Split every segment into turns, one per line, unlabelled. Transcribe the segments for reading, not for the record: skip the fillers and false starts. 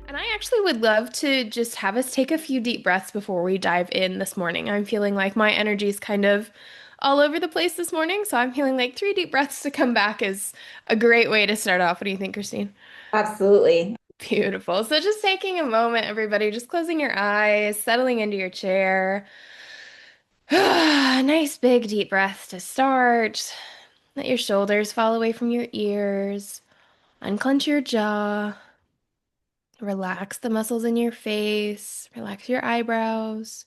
And I actually would love to just have us take a few deep breaths before we dive in this morning. I'm feeling like my energy is kind of all over the place this morning, so I'm feeling like 3 deep breaths to come back is a great way to start off. What do you think, Christine?
Absolutely.
Beautiful. So just taking a moment, everybody, just closing your eyes, settling into your chair. Nice big deep breath to start. Let your shoulders fall away from your ears. Unclench your jaw. Relax the muscles in your face. Relax your eyebrows.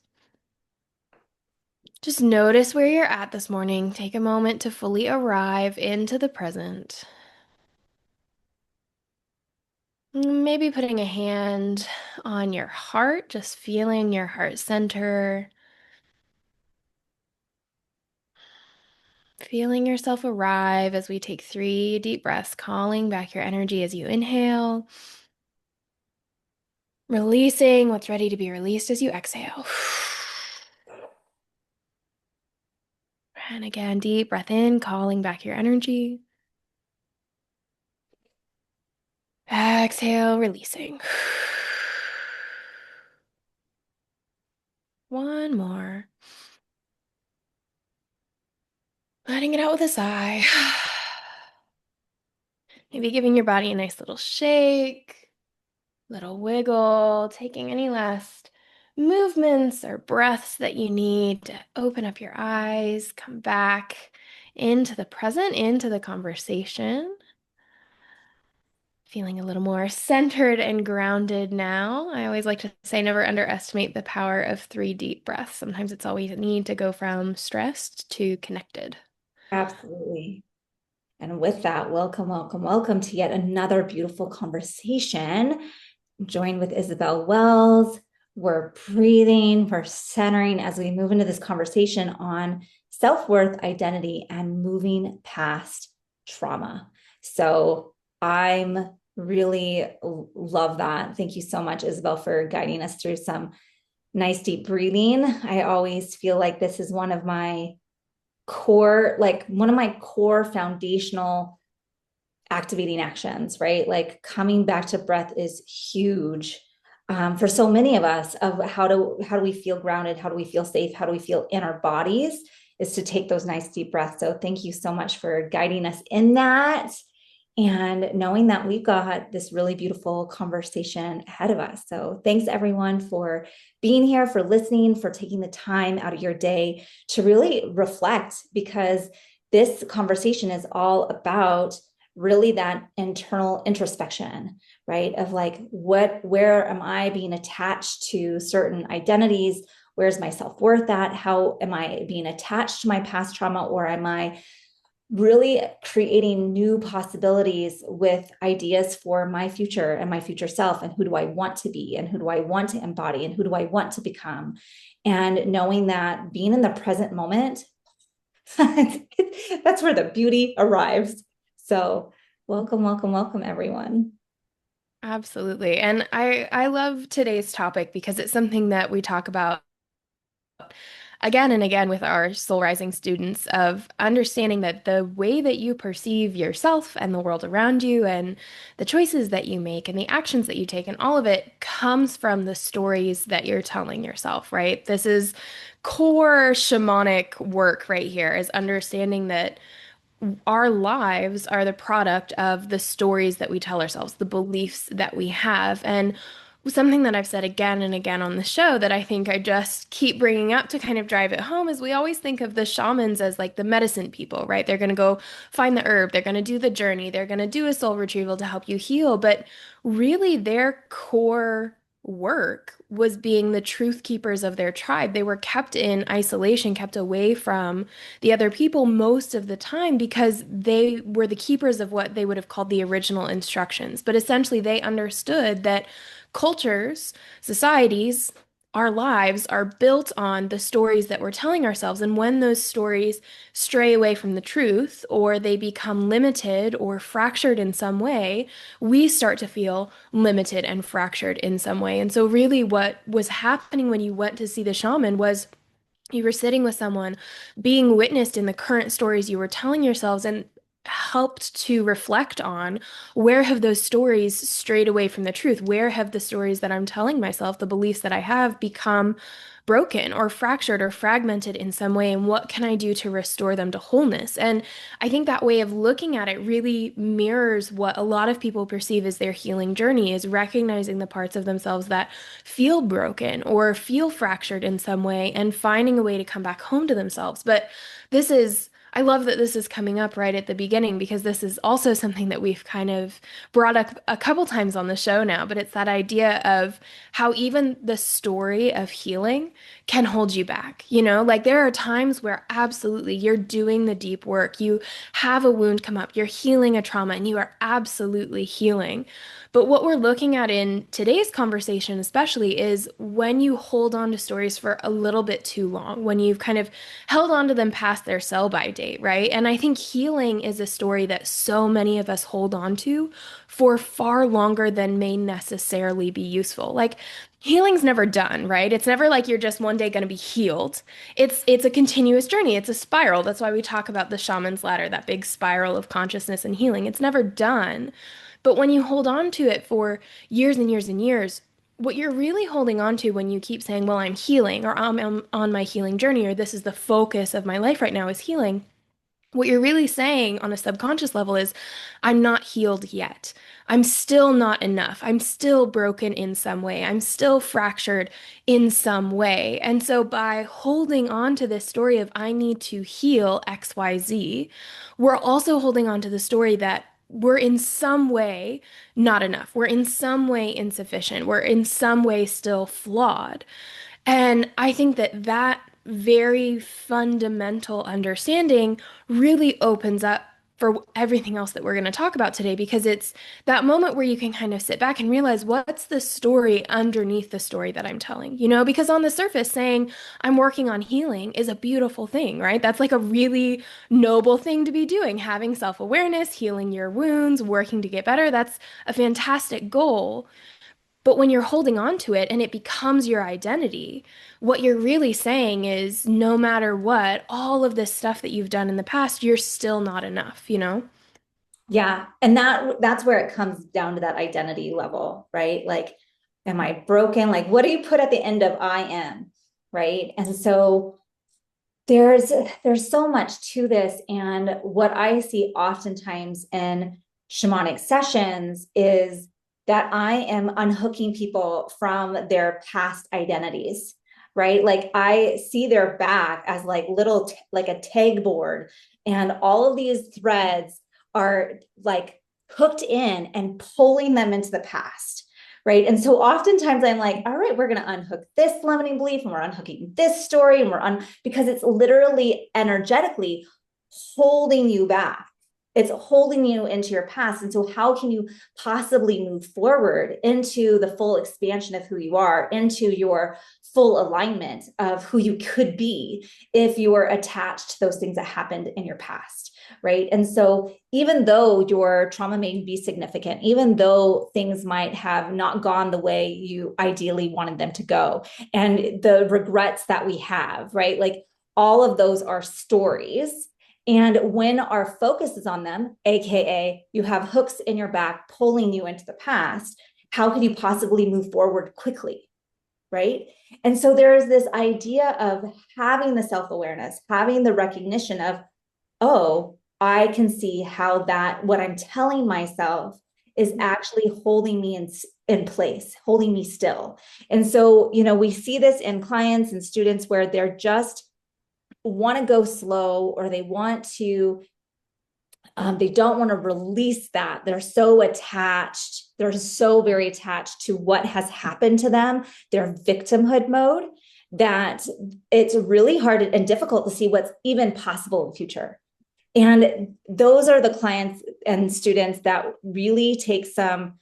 Just notice where you're at this morning. Take a moment to fully arrive into the present. Maybe putting a hand on your heart, just feeling your heart center. Feeling yourself arrive as we take 3 deep breaths, calling back your energy as you inhale. Releasing what's ready to be released as you exhale. And again, deep breath in, calling back your energy. Exhale, releasing. One more. Letting it out with a sigh. Maybe giving your body a nice little shake, little wiggle, taking any last movements or breaths that you need to open up your eyes, come back into the present, into the conversation. Feeling a little more centered and grounded now. I always like to say never underestimate the power of 3 deep breaths. Sometimes it's all we need to go from stressed to connected.
Absolutely. And with that, welcome, welcome, welcome to yet another beautiful conversation. Joined with Isabel Wells. We're breathing, we're centering as we move into this conversation on self worth, identity, and moving past trauma. So I'm really love that. Thank you so much, Isabel, for guiding us through some nice deep breathing. I always feel like this is one of my core foundational activating actions, right? Like coming back to breath is huge for so many of us of how do we feel grounded? How do we feel safe? How do we feel in our bodies? Is to take those nice deep breaths. So thank you so much for guiding us in that and knowing that we've got this really beautiful conversation ahead of us. So thanks everyone for being here, for listening, for taking the time out of your day to really reflect, because this conversation is all about really that internal introspection, right? Of like, where am I being attached to certain identities? Where's my self-worth at? How am I being attached to my past trauma? Or am I really creating new possibilities with ideas for my future and my future self? And who do I want to be? And who do I want to embody? And who do I want to become? And knowing that being in the present moment, that's where the beauty arrives. So, welcome, welcome, welcome, everyone.
Absolutely. And I love today's topic because it's something that we talk about again and again with our soul rising students of understanding that the way that you perceive yourself and the world around you and the choices that you make and the actions that you take and all of it comes from the stories that you're telling yourself, right? This is core shamanic work right here is understanding that our lives are the product of the stories that we tell ourselves, the beliefs that we have. And something that I've said again and again on the show that I think I just keep bringing up to kind of drive it home is we always think of the shamans as like the medicine people, right? They're going to go find the herb, they're going to do the journey, they're going to do a soul retrieval to help you heal. But really, their core work was being the truth keepers of their tribe. They were kept in isolation, kept away from the other people most of the time because they were the keepers of what they would have called the original instructions. But essentially, they understood that cultures, societies, our lives are built on the stories that we're telling ourselves. And when those stories stray away from the truth or they become limited or fractured in some way, we start to feel limited and fractured in some way. And so, really, what was happening when you went to see the shaman was you were sitting with someone being witnessed in the current stories you were telling yourselves, and helped to reflect on where have those stories strayed away from the truth? Where have the stories that I'm telling myself, the beliefs that I have, become broken or fractured or fragmented in some way? And what can I do to restore them to wholeness? And I think that way of looking at it really mirrors what a lot of people perceive as their healing journey, is recognizing the parts of themselves that feel broken or feel fractured in some way and finding a way to come back home to themselves. But this is I love that this is coming up right at the beginning, because this is also something that we've kind of brought up a couple times on the show now, but it's that idea of how even the story of healing can hold you back. You know, like there are times where absolutely you're doing the deep work, you have a wound come up, you're healing a trauma, and you are absolutely healing. But what we're looking at in today's conversation, especially, is when you hold on to stories for a little bit too long, when you've kind of held on to them past their sell by date, right? And I think healing is a story that so many of us hold on to for far longer than may necessarily be useful. Like, healing's never done, right? It's never like you're just one day going to be healed. It's a continuous journey. It's a spiral. That's why we talk about the shaman's ladder, that big spiral of consciousness and healing. It's never done. But when you hold on to it for years and years and years, what you're really holding on to when you keep saying, well, I'm healing, or I'm on my healing journey, or this is the focus of my life right now is healing, what you're really saying on a subconscious level is, I'm not healed yet. I'm still not enough. I'm still broken in some way. I'm still fractured in some way. And so by holding on to this story of I need to heal XYZ, we're also holding on to the story that we're in some way not enough. We're in some way insufficient. We're in some way still flawed. And I think that that very fundamental understanding really opens up for everything else that we're going to talk about today, because it's that moment where you can kind of sit back and realize, what's the story underneath the story that I'm telling? You know, because on the surface, saying I'm working on healing is a beautiful thing, right? That's like a really noble thing to be doing, having self-awareness, healing your wounds, working to get better. That's a fantastic goal. But when you're holding on to it and it becomes your identity, what you're really saying is, no matter what, all of this stuff that you've done in the past, you're still not enough, you know?
Yeah. And that's where it comes down to that identity level, right? Like, am I broken? Like, what do you put at the end of I am? Right. And so there's so much to this. And what I see oftentimes in shamanic sessions is that I am unhooking people from their past identities, right? Like I see their back as like like a tag board, and all of these threads are like hooked in and pulling them into the past. Right. And so oftentimes I'm like, all right, we're going to unhook this limiting belief, and we're unhooking this story, and because it's literally energetically holding you back. It's holding you into your past. And so how can you possibly move forward into the full expansion of who you are, into your full alignment of who you could be, if you are attached to those things that happened in your past? Right. And so even though your trauma may be significant, even though things might have not gone the way you ideally wanted them to go, and the regrets that we have, right? Like all of those are stories. And when our focus is on them, AKA you have hooks in your back pulling you into the past, how can you possibly move forward quickly? Right. And so there is this idea of having the self-awareness, having the recognition of, oh, I can see how that what I'm telling myself is actually holding me in place, holding me still. And so, we see this in clients and students where they're just want to go slow, or they want to they don't want to release that. They're so attached. They're so very attached to what has happened to them, their victimhood mode, that it's really hard and difficult to see what's even possible in the future. And those are the clients and students that really take some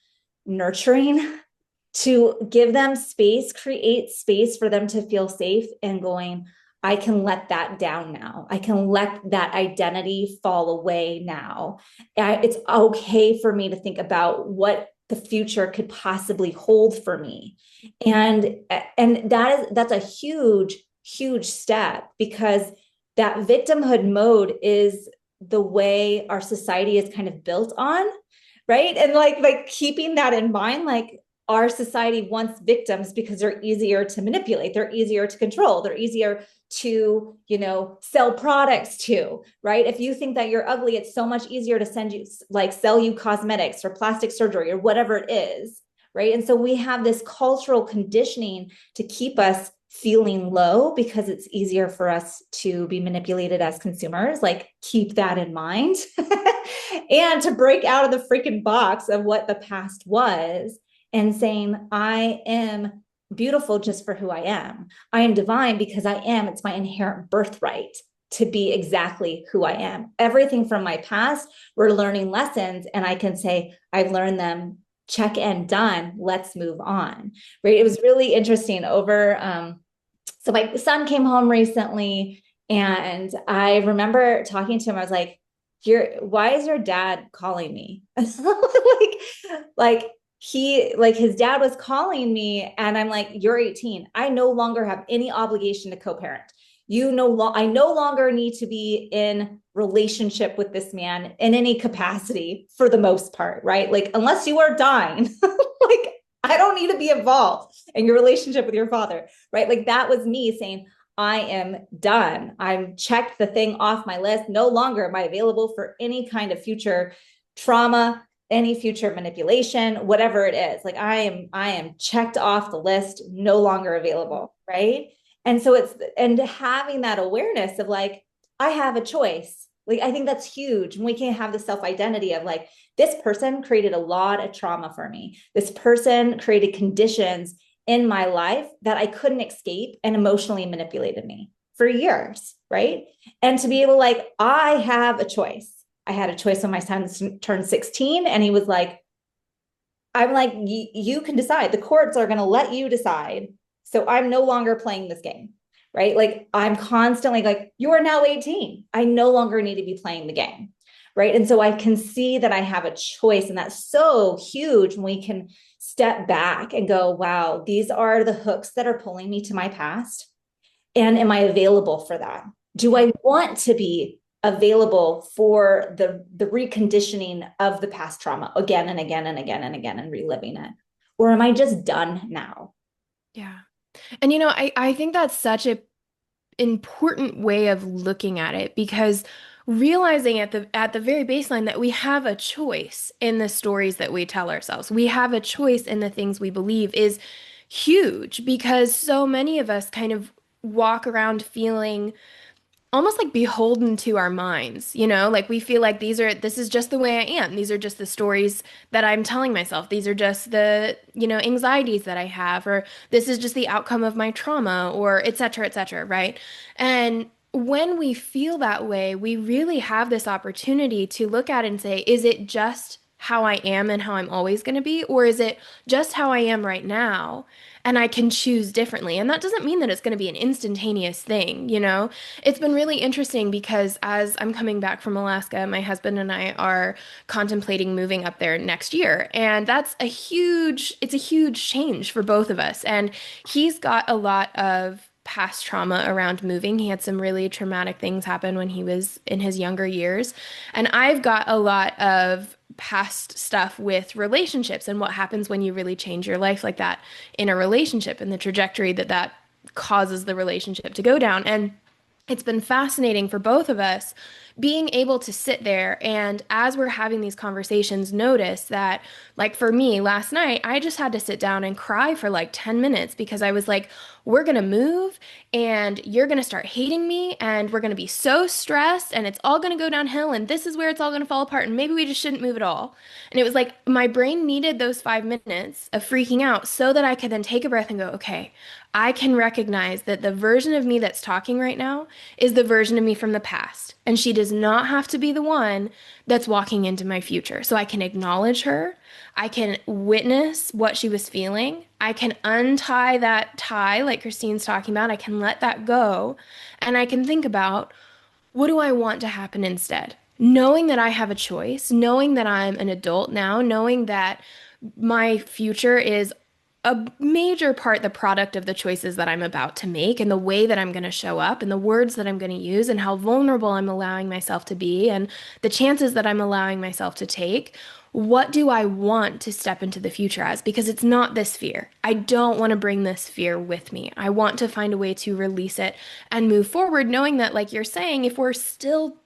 nurturing to give them space, create space for them to feel safe and going, I can let that down now. I can let that identity fall away now. It's okay for me to think about what the future could possibly hold for me. And that's a huge, huge step, because that victimhood mode is the way our society is kind of built on, right? And like keeping that in mind, like our society wants victims because they're easier to manipulate, they're easier to control, they're easier to, sell products to, right? If you think that you're ugly, it's so much easier to send you, like, sell you cosmetics or plastic surgery or whatever it is, right? And so we have this cultural conditioning to keep us feeling low because it's easier for us to be manipulated as consumers. Like, keep that in mind. And to break out of the freaking box of what the past was and saying, I am beautiful just for who I am. I am divine because I am. It's my inherent birthright to be exactly who I am. Everything from my past, we're learning lessons, and I can say, I've learned them, check and done, let's move on, right? It was really interesting so my son came home recently, and I remember talking to him. I was like, why is your dad calling me? like his dad was calling me, and I'm like, you're 18. I no longer have any obligation to co-parent. I no longer need to be in relationship with this man in any capacity for the most part, right? Like, unless you are dying, like, I don't need to be involved in your relationship with your father, right? Like, that was me saying, I am done. I've checked the thing off my list. No longer am I available for any kind of future trauma, any future manipulation, whatever it is. Like, I am checked off the list, no longer available, right? And so and having that awareness of like, I have a choice. Like, I think that's huge. And we can have the self-identity of like, this person created a lot of trauma for me. This person created conditions in my life that I couldn't escape and emotionally manipulated me for years, right? And to be able, like, I have a choice. I had a choice when my son turned 16, and he was like, I'm like, you can decide. The courts are going to let you decide. So I'm no longer playing this game, right? Like, I'm constantly like, you are now 18. I no longer need to be playing the game, right? And so I can see that I have a choice, and that's so huge when we can step back and go, wow, these are the hooks that are pulling me to my past. And am I available for that? Do I want to be available for the reconditioning of the past trauma again and again and again and again and reliving it? Or am I just done now?
Yeah. And I think that's such a important way of looking at it, because realizing at the very baseline that we have a choice in the stories that we tell ourselves. We have a choice in the things we believe is huge, because so many of us kind of walk around feeling almost like beholden to our minds, like we feel like this is just the way I am. These are just the stories that I'm telling myself. These are just the, anxieties that I have, or this is just the outcome of my trauma, or et cetera, right? And when we feel that way, we really have this opportunity to look at it and say, is it just how I am and how I'm always going to be? Or is it just how I am right now? And I can choose differently. And that doesn't mean that it's going to be an instantaneous thing. It's been really interesting because as I'm coming back from Alaska, my husband and I are contemplating moving up there next year. And it's a huge change for both of us. And he's got a lot of past trauma around moving. He had some really traumatic things happen when he was in his younger years. And I've got a lot of past stuff with relationships and what happens when you really change your life like that in a relationship, and the trajectory that causes the relationship to go down. And it's been fascinating for both of us being able to sit there and, as we're having these conversations, notice that, like, for me last night, I just had to sit down and cry for like 10 minutes because I was like, we're going to move and you're going to start hating me and we're going to be so stressed and it's all going to go downhill and this is where it's all going to fall apart and maybe we just shouldn't move at all. And it was like my brain needed those 5 minutes of freaking out so that I could then take a breath and go, okay, I can recognize that the version of me that's talking right now is the version of me from the past. And she does not have to be the one that's walking into my future. So I can acknowledge her. I can witness what she was feeling. I can untie that tie, like Christine's talking about. I can let that go. And I can think about, what do I want to happen instead? Knowing that I have a choice, knowing that I'm an adult now, knowing that my future is a major part the product of the choices that I'm about to make and the way that I'm going to show up and the words that I'm going to use and how vulnerable I'm allowing myself to be and the chances that I'm allowing myself to take. What do I want to step into the future as? Because it's not this fear. I don't want to bring this fear with me. I want to find a way to release it and move forward, knowing that, like you're saying, if we're still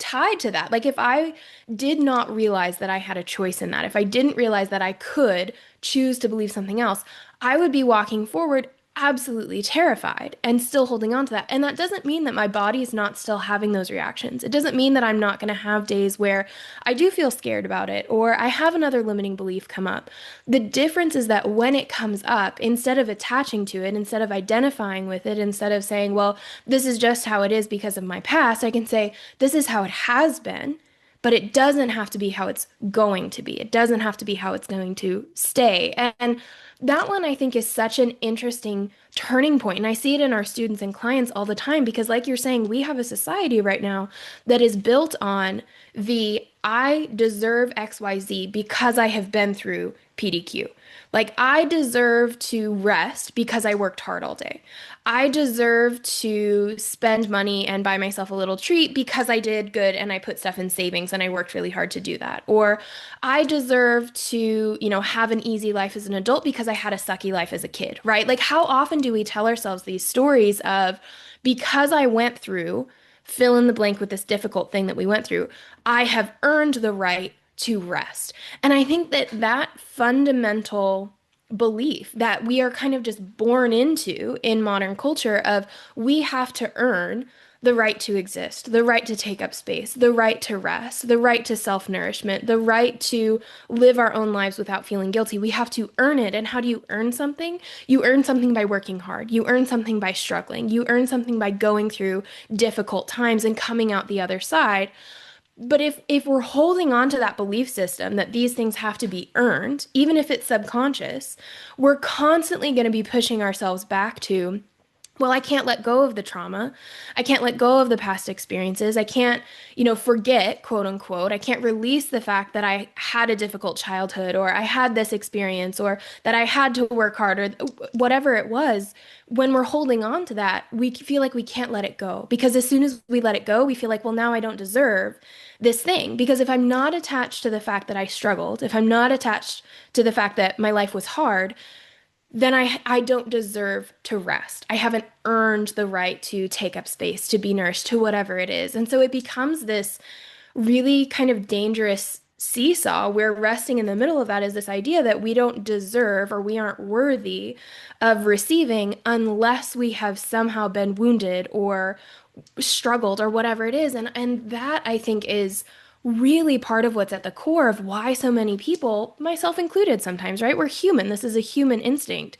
tied to that. Like if I did not realize that I had a choice in that, if I didn't realize that I could choose to believe something else, I would be walking forward absolutely terrified and still holding on to that. And that doesn't mean that my body is not still having those reactions. It doesn't mean that I'm not going to have days where I do feel scared about it or I have another limiting belief come up. The difference is that when it comes up, instead of attaching to it, instead of identifying with it, instead of saying, well, this is just how it is because of my past, I can say, this is how it has been. But it doesn't have to be how it's going to be. It doesn't have to be how it's going to stay. And that one I think is such an interesting turning point. And I see it in our students and clients all the time because, like you're saying, we have a society right now that is built on the I deserve XYZ because I have been through PDQ. Like, I deserve to rest because I worked hard all day. I deserve to spend money and buy myself a little treat because I did good and I put stuff in savings and I worked really hard to do that. Or I deserve to, have an easy life as an adult because I had a sucky life as a kid, right? Like, how often do we tell ourselves these stories of because I went through fill in the blank with this difficult thing that we went through, I have earned the right to rest. And I think that that fundamental belief that we are kind of just born into in modern culture of we have to earn the right to exist, the right to take up space, the right to rest, the right to self-nourishment, the right to live our own lives without feeling guilty. We have to earn it. And how do you earn something? You earn something by working hard. You earn something by struggling. You earn something by going through difficult times and coming out the other side. But if we're holding on to that belief system that these things have to be earned, even if it's subconscious, we're constantly going to be pushing ourselves back to, well, I can't let go of the trauma. I can't let go of the past experiences. I can't, forget, quote unquote. I can't release the fact that I had a difficult childhood or I had this experience or that I had to work harder, whatever it was. When we're holding on to that, we feel like we can't let it go because as soon as we let it go, we feel like, well, now I don't deserve this thing. Because if I'm not attached to the fact that I struggled, if I'm not attached to the fact that my life was hard, then I don't deserve to rest. I haven't earned the right to take up space, to be nourished, to whatever it is. And so it becomes this really kind of dangerous seesaw where resting in the middle of that is this idea that we don't deserve or we aren't worthy of receiving unless we have somehow been wounded or struggled or whatever it is. And that I think is really part of what's at the core of why so many people, myself included sometimes, right? We're human. This is a human instinct.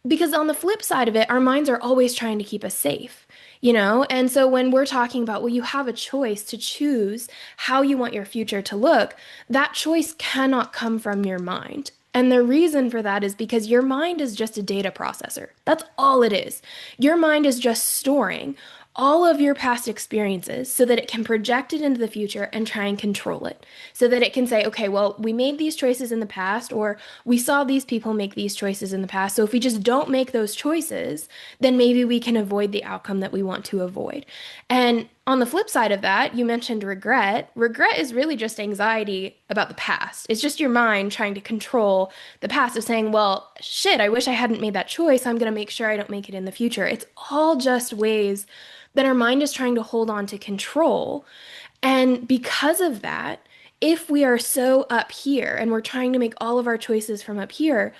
Because on the flip side of it, our minds are always trying to keep us safe, And so when we're talking about, well, you have a choice to choose how you want your future to look, that choice cannot come from your mind. And the reason for that is because your mind is just a data processor. That's all it is. Your mind is just storing all of your past experiences so that it can project it into the future and try and control it. So that it can say, okay, well, we made these choices in the past, or we saw these people make these choices in the past. So if we just don't make those choices, then maybe we can avoid the outcome that we want to avoid. And on the flip side of that, you mentioned regret. Regret is really just anxiety about the past. It's just your mind trying to control the past of saying, well, shit, I wish I hadn't made that choice. I'm going to make sure I don't make it in the future. It's all just ways that our mind is trying to hold on to control. And because of that, if we are so up here and we're trying to make all of our choices from up here,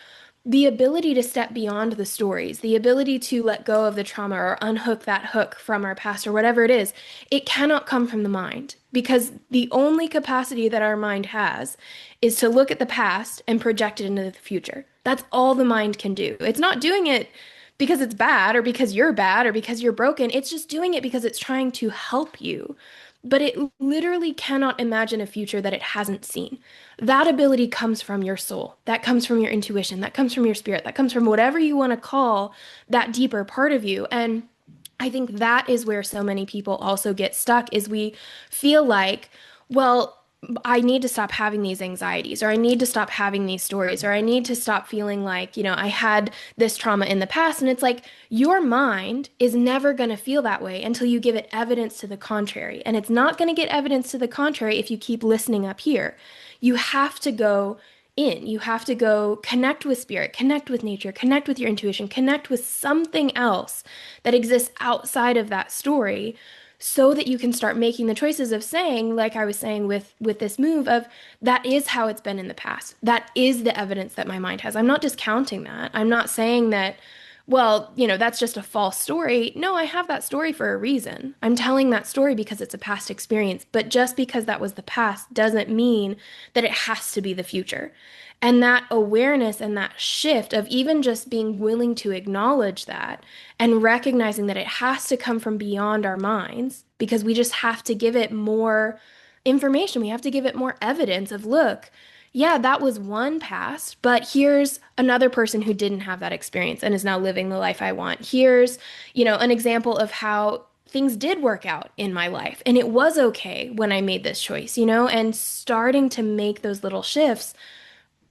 the ability to step beyond the stories, the ability to let go of the trauma or unhook that hook from our past or whatever it is, it cannot come from the mind because the only capacity that our mind has is to look at the past and project it into the future. That's all the mind can do. It's not doing it because it's bad or because you're bad or because you're broken. It's just doing it because it's trying to help you. But it literally cannot imagine a future that it hasn't seen. That ability comes from your soul. That comes from your intuition. That comes from your spirit. That comes from whatever you want to call that deeper part of you. And I think that is where so many people also get stuck is we feel like, well, I need to stop having these anxieties, or I need to stop having these stories, or I need to stop feeling like, I had this trauma in the past. And it's like your mind is never going to feel that way until you give it evidence to the contrary. And it's not going to get evidence to the contrary if you keep listening up here. You have to go in. You have to go connect with spirit, connect with nature, connect with your intuition, connect with something else that exists outside of that story so that you can start making the choices of saying, like I was saying with this move, of that is how it's been in the past. That is the evidence that my mind has. I'm not discounting that. I'm not saying that, well, that's just a false story. No, I have that story for a reason. I'm telling that story because it's a past experience. But just because that was the past doesn't mean that it has to be the future. And that awareness and that shift of even just being willing to acknowledge that and recognizing that it has to come from beyond our minds, because we just have to give it more information. We have to give it more evidence of, look, yeah, that was one past, but here's another person who didn't have that experience and is now living the life I want. Here's, an example of how things did work out in my life and it was okay when I made this choice, and starting to make those little shifts.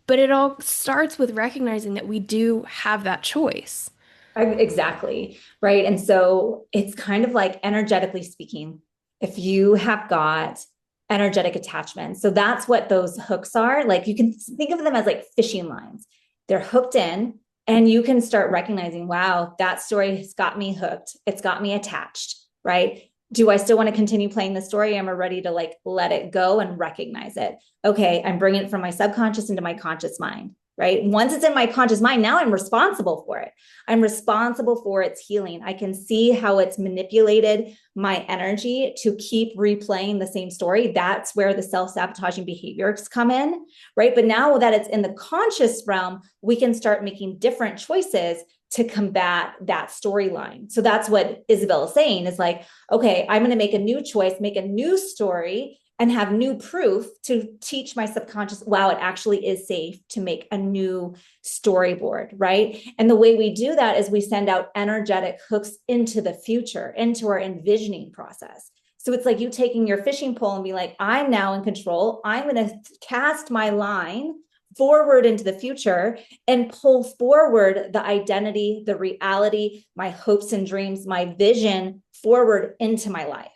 But it all starts with recognizing that we do have that choice.
Exactly. Right. And so it's kind of like, energetically speaking, if you have got energetic attachment, so that's what those hooks are. Like, you can think of them as like fishing lines. They're hooked in, and you can start recognizing, wow, that story has got me hooked. It's got me attached. Right. Do I still want to continue playing the story? Am I ready to like let it go and recognize it? Okay, I'm bringing it from my subconscious into my conscious mind. Right. Once it's in my conscious mind, now I'm responsible for it. I'm responsible for its healing. I can see how it's manipulated my energy to keep replaying the same story. That's where the self-sabotaging behaviors come in, right? But now that it's in the conscious realm, we can start making different choices to combat that storyline. So that's what Isabel is saying, is like, okay, I'm going to make a new choice, make a new story, and have new proof to teach my subconscious, wow, it actually is safe to make a new storyboard, right? And the way we do that is we send out energetic hooks into the future, into our envisioning process. So it's like you taking your fishing pole and be like, I'm now in control. I'm going to cast my line forward into the future and pull forward the identity, the reality, my hopes and dreams, my vision forward into my life.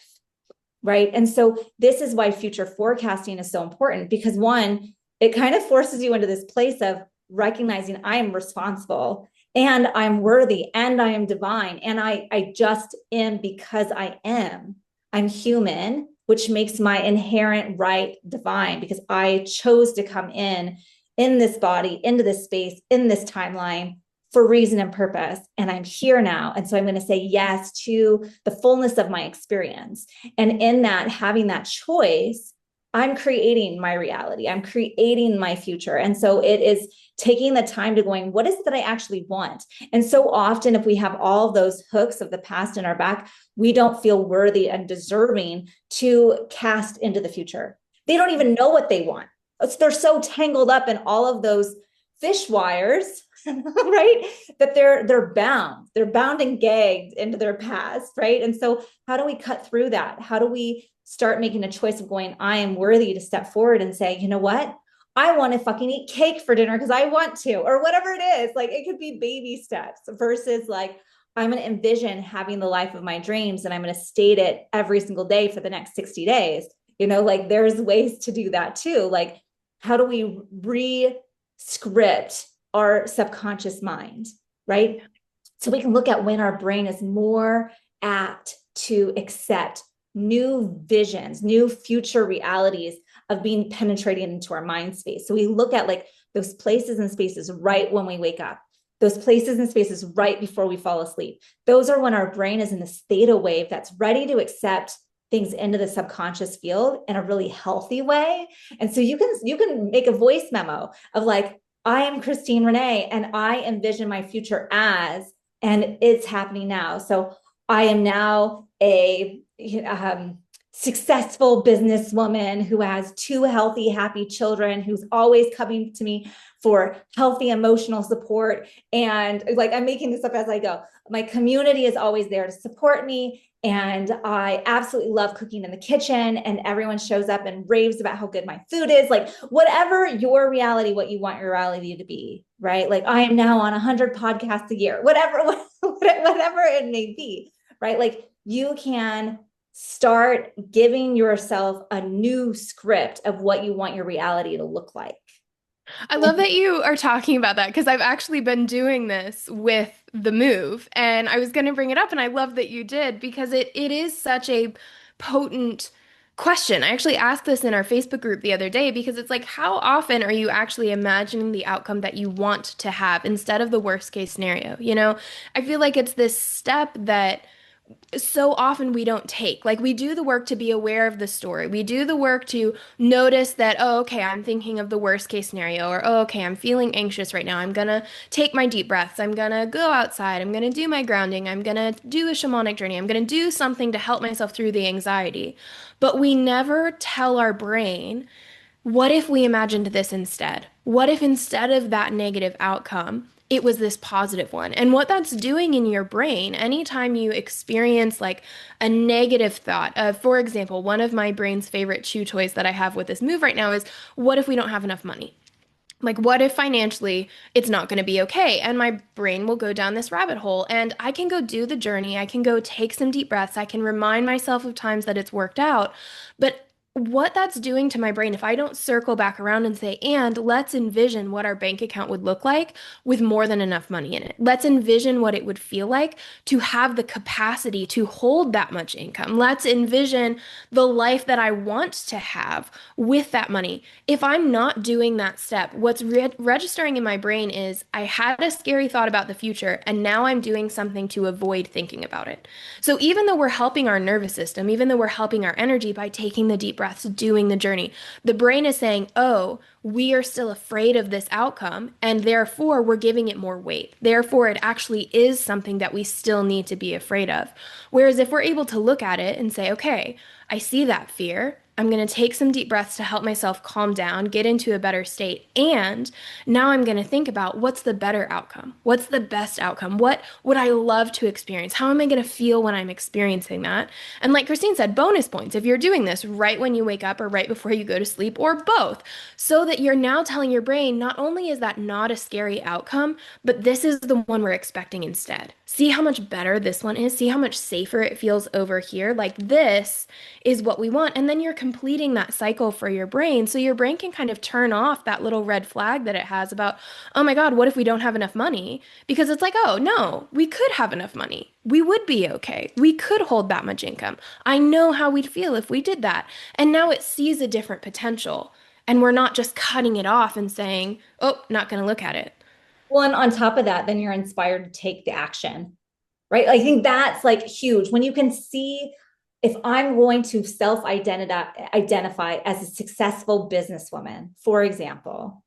Right. And so this is why future forecasting is so important, because one, it kind of forces you into this place of recognizing I am responsible and I'm worthy and I am divine and I just am because I am. I'm human, which makes my inherent right divine, because I chose to come in this body, into this space, in this timeline for reason and purpose. And I'm here now. And so I'm going to say yes to the fullness of my experience. And in that, having that choice, I'm creating my reality. I'm creating my future. And so it is taking the time to going, what is it that I actually want? And so often, if we have all those hooks of the past in our back, we don't feel worthy and deserving to cast into the future. They don't even know what they want. They're so tangled up in all of those fish wires, right? That they're bound and gagged into their past, right? And so how do we cut through that? How do we start making a choice of going, I am worthy to step forward and say, you know what? I want to fucking eat cake for dinner because I want to, or whatever it is. Like, it could be baby steps versus like, I'm going to envision having the life of my dreams and I'm going to state it every single day for the next 60 days. Like, there's ways to do that too. Like, how do we re-script our subconscious mind, right? So we can look at when our brain is more apt to accept new visions, new future realities of being penetrated into our mind space. So we look at like those places and spaces right when we wake up, those places and spaces right before we fall asleep. Those are when our brain is in this theta wave that's ready to accept things into the subconscious field in a really healthy way. And so you can make a voice memo of like, I am Christine Renee and I envision my future as, and it's happening now. So I am now a successful businesswoman who has two healthy, happy children, who's always coming to me for healthy emotional support. And like, I'm making this up as I go. My community is always there to support me. And I absolutely love cooking in the kitchen, and everyone shows up and raves about how good my food is. Like, whatever your reality, what you want your reality to be, right? Like, I am now on 100 podcasts a year, whatever it may be, right? Like, you can start giving yourself a new script of what you want your reality to look like.
I love that you are talking about that because I've actually been doing this with the move. And I was going to bring it up, and I love that you did because it is such a potent question. I actually asked this in our Facebook group the other day because it's like, how often are you actually imagining the outcome that you want to have instead of the worst case scenario? You know, I feel like it's this step that so often we don't take. Like we do the work to be aware of the story. We do the work to notice that, oh, okay, I'm thinking of the worst case scenario, or oh, okay, I'm feeling anxious right now. I'm gonna take my deep breaths. I'm gonna go outside. I'm gonna do my grounding. I'm gonna do a shamanic journey. I'm gonna do something to help myself through the anxiety. But we never tell our brain, what if we imagined this instead? What if instead of that negative outcome, it was this positive one? And what that's doing in your brain, anytime you experience like a negative thought of, for example, one of my brain's favorite chew toys that I have with this move right now is, what if we don't have enough money? Like, what if financially it's not going to be okay? And my brain will go down this rabbit hole. And I can go do the journey. I can go take some deep breaths. I can remind myself of times that it's worked out. But what that's doing to my brain, if I don't circle back around and say, and let's envision what our bank account would look like with more than enough money in it. Let's envision what it would feel like to have the capacity to hold that much income. Let's envision the life that I want to have with that money. If I'm not doing that step, what's registering in my brain is I had a scary thought about the future, and now I'm doing something to avoid thinking about it. So even though we're helping our nervous system, even though we're helping our energy by taking the deep breaths, doing the journey, the brain is saying, oh, we are still afraid of this outcome, and therefore we're giving it more weight. Therefore, it actually is something that we still need to be afraid of. Whereas if we're able to look at it and say, okay, I see that fear. I'm going to take some deep breaths to help myself calm down, get into a better state. And now I'm going to think about what's the better outcome? What's the best outcome? What would I love to experience? How am I going to feel when I'm experiencing that? And like Christine said, bonus points if you're doing this right when you wake up or right before you go to sleep or both, so that you're now telling your brain, not only is that not a scary outcome, but this is the one we're expecting instead. See how much better this one is? See how much safer it feels over here? Like this is what we want. And then you're completing that cycle for your brain. So your brain can kind of turn off that little red flag that it has about, oh my God, what if we don't have enough money? Because it's like, oh no, we could have enough money. We would be okay. We could hold that much income. I know how we'd feel if we did that. And now it sees a different potential. And we're not just cutting it off and saying, oh, not going to look at it.
Well, and on top of that, then you're inspired to take the action, right? I think that's like huge when you can see, if I'm going to self identify as a successful businesswoman, for example,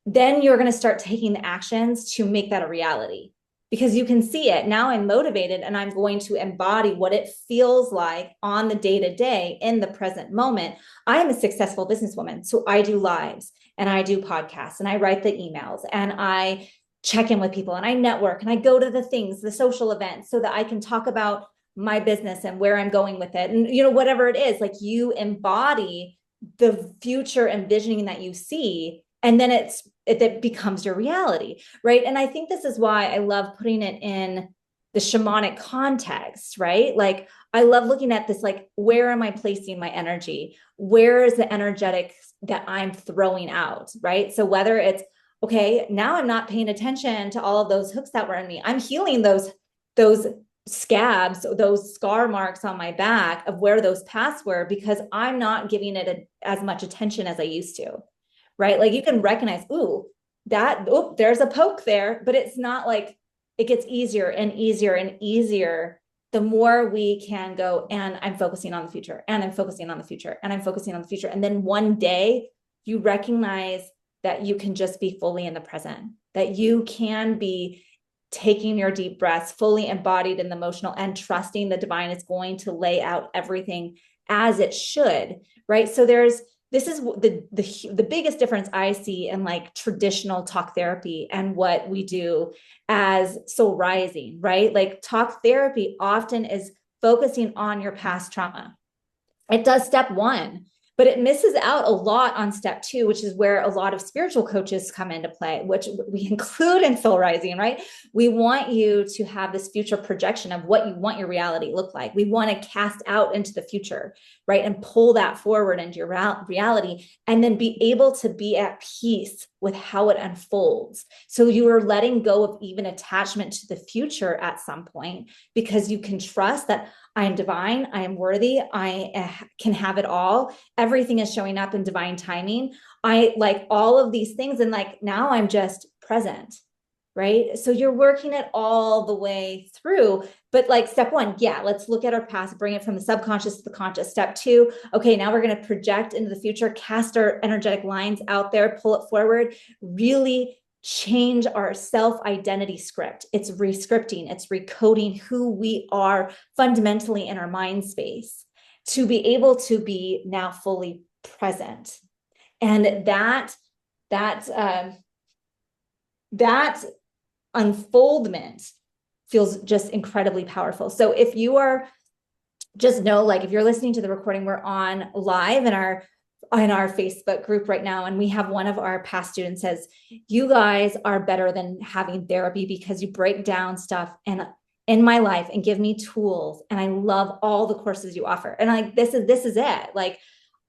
then you're going to start taking the actions to make that a reality, because you can see it. Now I'm motivated and I'm going to embody what it feels like on the day to day in the present moment. I am a successful businesswoman. So I do lives and I do podcasts and I write the emails and I check in with people and I network and I go to the things, the social events, so that I can talk about my business and where I'm going with it. And, you know, whatever it is, like you embody the future envisioning that you see, and then it becomes your reality, right? And I think this is why I love putting it in the shamanic context, right? Like I love looking at this, like, where am I placing my energy? Where is the energetic that I'm throwing out, right? So whether it's, okay, now I'm not paying attention to all of those hooks that were in me. I'm healing those scabs, those scar marks on my back of where those paths were, because I'm not giving it as much attention as I used to, right? Like you can recognize, there's a poke there, but it's not like it gets easier and easier and easier the more we can go, and I'm focusing on the future, and I'm focusing on the future, and I'm focusing on the future. And then one day you recognize that you can just be fully in the present, that you can be taking your deep breaths, fully embodied in the emotional, and trusting the divine is going to lay out everything as it should, right? So this is the biggest difference I see in like traditional talk therapy and what we do as soul rising, right? Like talk therapy often is focusing on your past trauma. It does step one, but it misses out a lot on step two, which is where a lot of spiritual coaches come into play, which we include in soul rising, right? We want you to have this future projection of what you want your reality to look like. We want to cast out into the future, right? And pull that forward into your reality and then be able to be at peace with how it unfolds. So you are letting go of even attachment to the future at some point because you can trust that I am divine. I am worthy. I can have it all. Everything is showing up in divine timing. I like all of these things. And like now I'm just present, right? So you're working it all the way through. But like step one, yeah, let's look at our past, bring it from the subconscious to the conscious. Step two, okay, now we're going to project into the future, cast our energetic lines out there, pull it forward, really change our self-identity script. It's rescripting, it's recoding who we are fundamentally in our mind space to be able to be now fully present. And that unfoldment feels just incredibly powerful. So if you are just know, like if you're listening to the recording, we're on live in our Facebook group right now. And we have one of our past students says, you guys are better than having therapy because you break down stuff and in my life and give me tools. And I love all the courses you offer. And like, this is it. Like,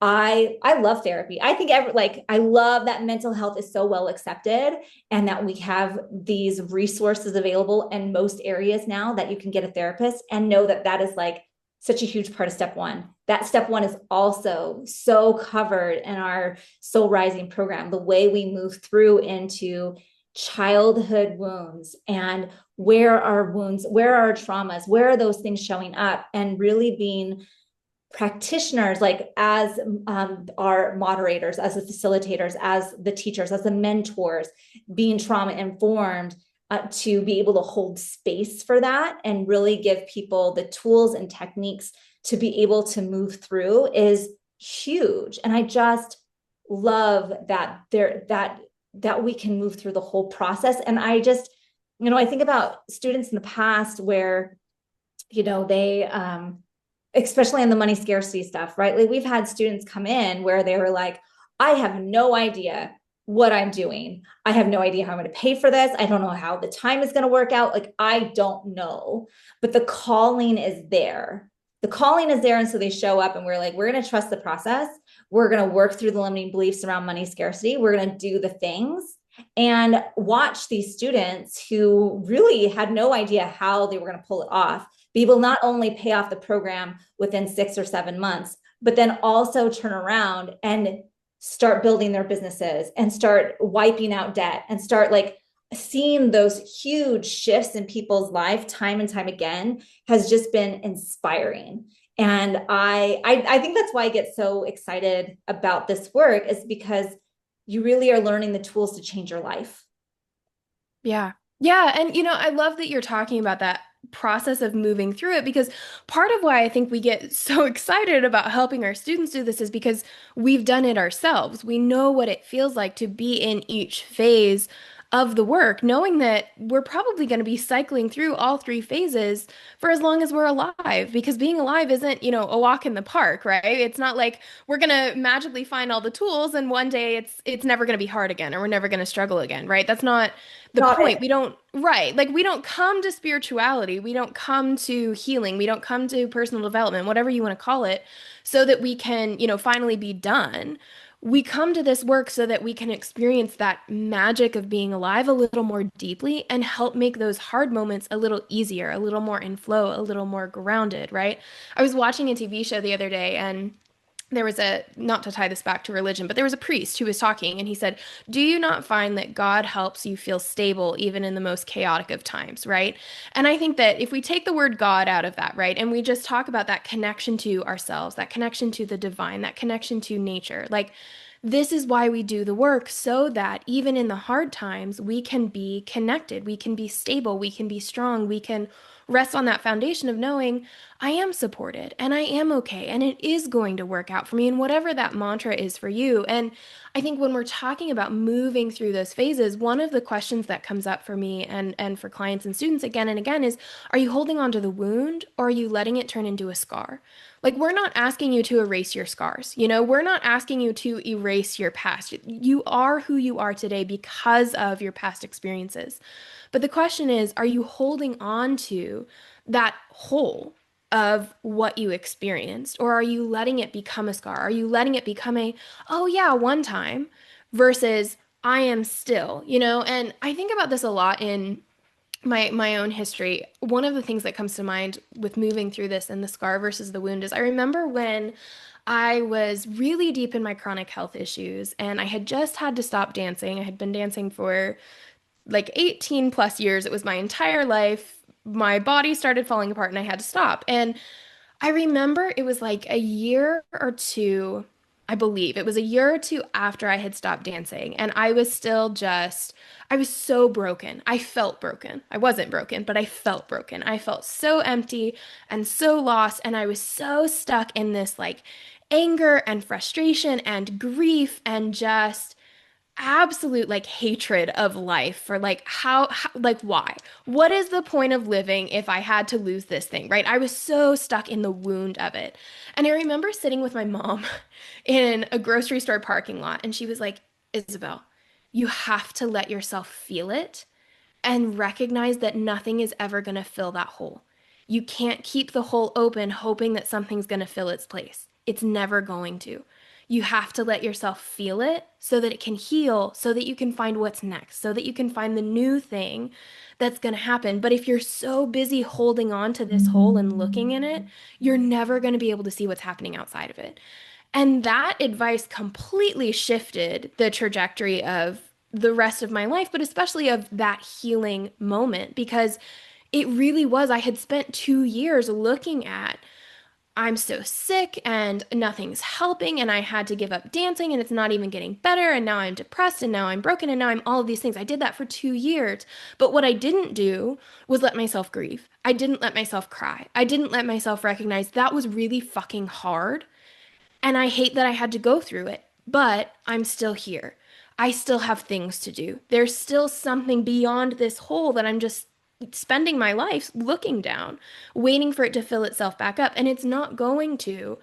I love therapy. I think I love that mental health is so well accepted and that we have these resources available in most areas now that you can get a therapist and know that that is like such a huge part of step one. That step one is also so covered in our Soul Rising program, the way we move through into childhood wounds and where are wounds, where are our traumas, where are those things showing up, and really being practitioners, like as our moderators, as the facilitators, as the teachers, as the mentors, being trauma informed to be able to hold space for that and really give people the tools and techniques to be able to move through is huge. And I just love that that we can move through the whole process. And I just, I think about students in the past where, they especially in the money scarcity stuff, right? Like we've had students come in where they were like, I have no idea what I'm doing. I have no idea how I'm going to pay for this. I don't know how the time is going to work out. Like, I don't know. But the calling is there. The calling is there. And so they show up and we're like, we're going to trust the process. We're going to work through the limiting beliefs around money scarcity. We're going to do the things and watch these students who really had no idea how they were going to pull it off be able not only pay off the program within 6 or 7 months, but then also turn around and start building their businesses and start wiping out debt and start like seeing those huge shifts in people's life time and time again has just been inspiring. And I think that's why I get so excited about this work, is because you really are learning the tools to change your life.
Yeah. Yeah. And, I love that you're talking about that process of moving through it, because part of why I think we get so excited about helping our students do this is because we've done it ourselves. We know what it feels like to be in each phase of the work, knowing that we're probably going to be cycling through all three phases for as long as we're alive, because being alive isn't, a walk in the park, right? It's not like we're going to magically find all the tools and one day it's never going to be hard again or we're never going to struggle again, right? That's not the
Not
point.
it.
We don't, right. Like we don't come to spirituality. We don't come to healing. We don't come to personal development, whatever you want to call it, so that we can, finally be done. We come to this work so that we can experience that magic of being alive a little more deeply and help make those hard moments a little easier, a little more in flow, a little more grounded, right? I was watching a TV show the other day, and there was not to tie this back to religion, but there was a priest who was talking and he said, do you not find that God helps you feel stable even in the most chaotic of times, right? And I think that if we take the word God out of that, right, and we just talk about that connection to ourselves, that connection to the divine, that connection to nature, like this is why we do the work, so that even in the hard times, we can be connected, we can be stable, we can be strong, we can rest on that foundation of knowing I am supported and I am okay and it is going to work out for me and whatever that mantra is for you. And I think when we're talking about moving through those phases, one of the questions that comes up for me and for clients and students again and again is, are you holding on to the wound or are you letting it turn into a scar? Like, we're not asking you to erase your scars. We're not asking you to erase your past. You are who you are today because of your past experiences. But the question is, are you holding on to that whole of what you experienced? Or are you letting it become a scar? Are you letting it become oh yeah, one time versus I am still? And I think about this a lot in my own history. One of the things that comes to mind with moving through this and the scar versus the wound is I remember when I was really deep in my chronic health issues and I had just had to stop dancing. I had been dancing for like 18 plus years. It was my entire life. My body started falling apart and I had to stop. And I remember it was like a year or two, I believe. It was a year or two after I had stopped dancing. And I was still just, I was so broken. I felt broken. I wasn't broken, but I felt broken. I felt so empty and so lost. And I was so stuck in this like anger and frustration and grief and just absolute like hatred of life for like how like why what is the point of living if I had to lose this thing, right? I was so stuck in the wound of it. And I remember sitting with my mom in a grocery store parking lot and she was like, Isabel, you have to let yourself feel it and recognize that nothing is ever going to fill that hole. You can't keep the hole open hoping that something's going to fill its place. It's never going to. You have to let yourself feel it so that it can heal, so that you can find what's next, so that you can find the new thing that's going to happen. But if you're so busy holding on to this hole and looking in it, you're never going to be able to see what's happening outside of it. And that advice completely shifted the trajectory of the rest of my life, but especially of that healing moment, because it really was. I had spent 2 years looking at, I'm so sick and nothing's helping, and I had to give up dancing, and it's not even getting better. And now I'm depressed, and now I'm broken, and now I'm all of these things. I did that for 2 years. But what I didn't do was let myself grieve. I didn't let myself cry. I didn't let myself recognize that was really fucking hard. And I hate that I had to go through it, but I'm still here. I still have things to do. There's still something beyond this hole that I'm just spending my life looking down, waiting for it to fill itself back up. And it's not going to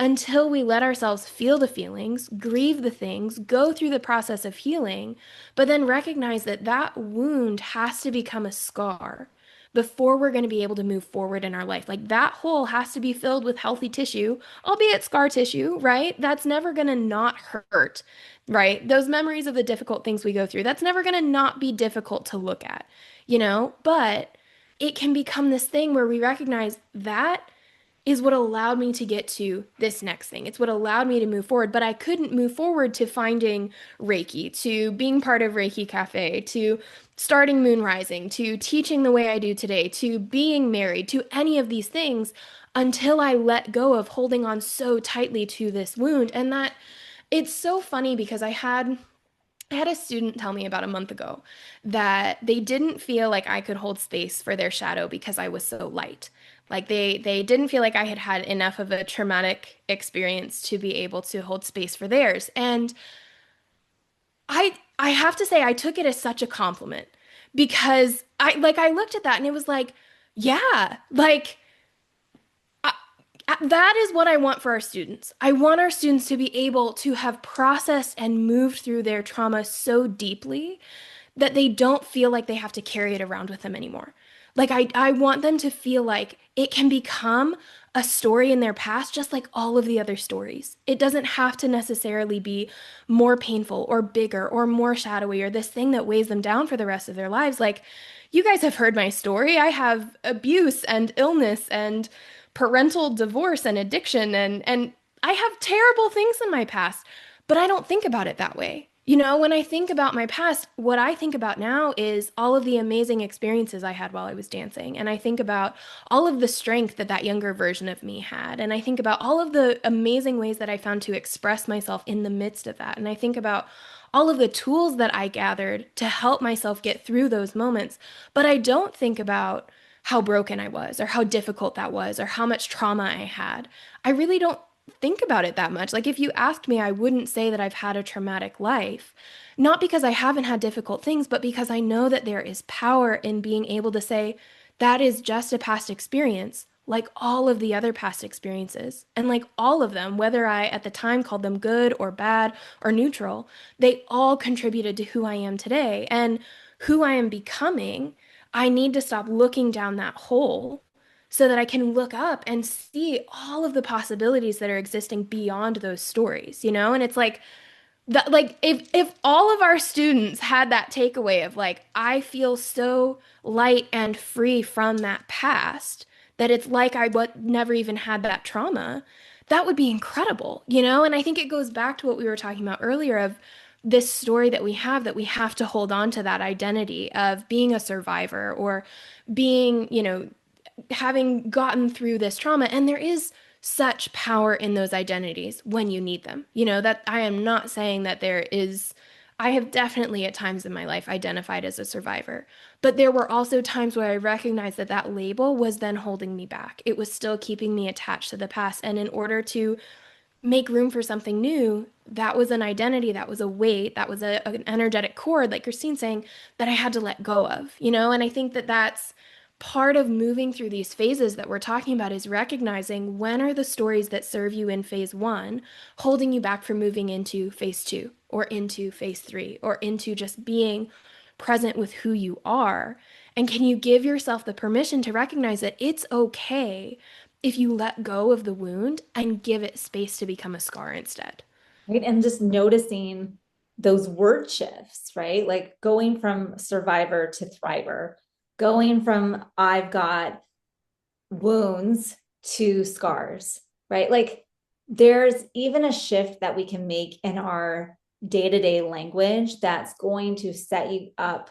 until we let ourselves feel the feelings, grieve the things, go through the process of healing, but then recognize that that wound has to become a scar before we're going to be able to move forward in our life. Like that hole has to be filled with healthy tissue, albeit scar tissue, right? That's never going to not hurt, right? Those memories of the difficult things we go through, that's never going to not be difficult to look at? But it can become this thing where we recognize that is what allowed me to get to this next thing. It's what allowed me to move forward. But I couldn't move forward to finding Reiki, to being part of Reiki Cafe, to starting Moon Rising, to teaching the way I do today, to being married, to any of these things until I let go of holding on so tightly to this wound. And that it's so funny because I had a student tell me about a month ago that they didn't feel like I could hold space for their shadow because I was so light. Like they didn't feel like I had had enough of a traumatic experience to be able to hold space for theirs. And I have to say I took it as such a compliment because I looked at that and it was like, yeah, like that is what I want for our students. I want our students to be able to have processed and moved through their trauma so deeply that they don't feel like they have to carry it around with them anymore. Like I want them to feel like it can become a story in their past, just like all of the other stories. It doesn't have to necessarily be more painful or bigger or more shadowy or this thing that weighs them down for the rest of their lives. Like you guys have heard my story. I have abuse and illness and parental divorce and addiction and I have terrible things in my past, but I don't think about it that way. When I think about my past, what I think about now is all of the amazing experiences I had while I was dancing. And I think about all of the strength that that younger version of me had. And I think about all of the amazing ways that I found to express myself in the midst of that. And I think about all of the tools that I gathered to help myself get through those moments. But I don't think about how broken I was or how difficult that was or how much trauma I had. I really don't think about it that much. Like if you asked me, I wouldn't say that I've had a traumatic life. Not because I haven't had difficult things, but because I know that there is power in being able to say, that is just a past experience, like all of the other past experiences. And like all of them, whether I at the time called them good or bad or neutral, they all contributed to who I am today. And who I am becoming, I need to stop looking down that hole so that I can look up and see all of the possibilities that are existing beyond those stories, you know? And it's like, that like if all of our students had that takeaway of like I feel so light and free from that past that it's like never even had that trauma, that would be incredible, you know? And I think it goes back to what we were talking about earlier of this story that we have to hold on to that identity of being a survivor or being, you know, having gotten through this trauma. And there is such power in those identities when you need them. You know, that I am not saying that there is, I have definitely at times in my life identified as a survivor, but there were also times where I recognized that that label was then holding me back. It was still keeping me attached to the past. And in order to make room for something new, that was an identity, that was a weight, that was an energetic cord, like Christine's saying, that I had to let go of, you know? And I think that that's part of moving through these phases that we're talking about is recognizing when are the stories that serve you in phase one holding you back from moving into phase two or into phase three or into just being present with who you are. And can you give yourself the permission to recognize that it's okay if you let go of the wound and give it space to become a scar instead?
Right. And just noticing those word shifts, right? Like going from survivor to thriver, going from I've got wounds to scars, right? Like there's even a shift that we can make in our day-to-day language that's going to set you up